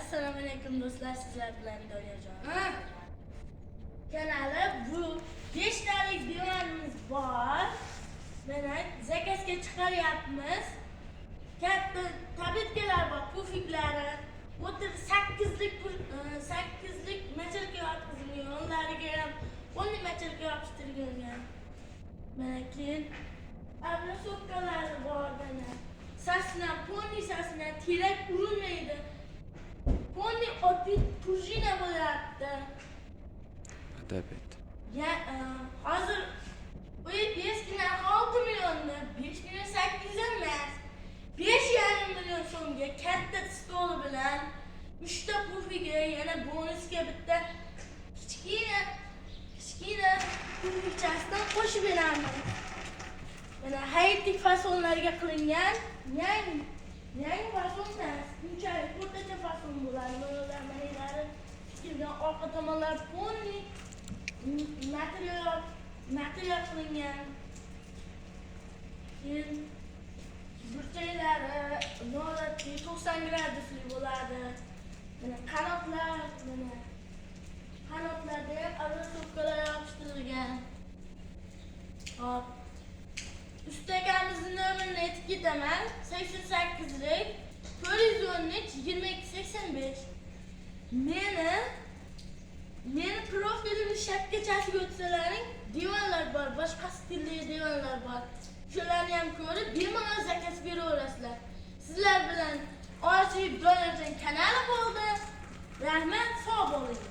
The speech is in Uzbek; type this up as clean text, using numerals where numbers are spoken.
Assalomu alaykum do'stlar, sizlar bilan Doryajon. Kanali bu 5 talik divanimiz bor. Mana zakazga chiqaryapmiz. Katta tabletkalar bor, pufiklari. O'tir 8lik machalka yotqizilgan, yonlariga ham 10lik machalka yopishtirilgan. Mana keyin ablasopkalari bor mana. Sasna, ponni sasna, terak urilmaydi. Ponni oddiy prujina bo'lyapti. Adabet. Ya, hozir bu eski narxi 6 millionni, 5 million 800 emas. 5,5 million so'mga katta stoli bilan 3 ta pufiga, yana bonusga bitta kichkina pufikchasidan qo'shib beramiz. Mana hayitlik fasonlarga qilingan yangi fasondan bunchalik o'rtacha fason bo'ladi. Ular manilari tikilgan, orqa tomonlar ponni material qilingan. Keyin burchaklari noodatiy 90 gradusli bo'ladi. Mana qanotlarda ham ablasopkalar yopishtirilgan. Hop. Ustakamizning nomerini aytib ketaman. 88lik 413 2285. Meni profilimni shapkachasiga o'tsalaring, divanlar bor, boshqa stilli divanlar bor. Shularni ham ko'rib, bemalol zakaz beraverasizlar. Sizlar bilan Orziyev Doryajon kanali bo'ldi. Rahmat, sog' bo'ling.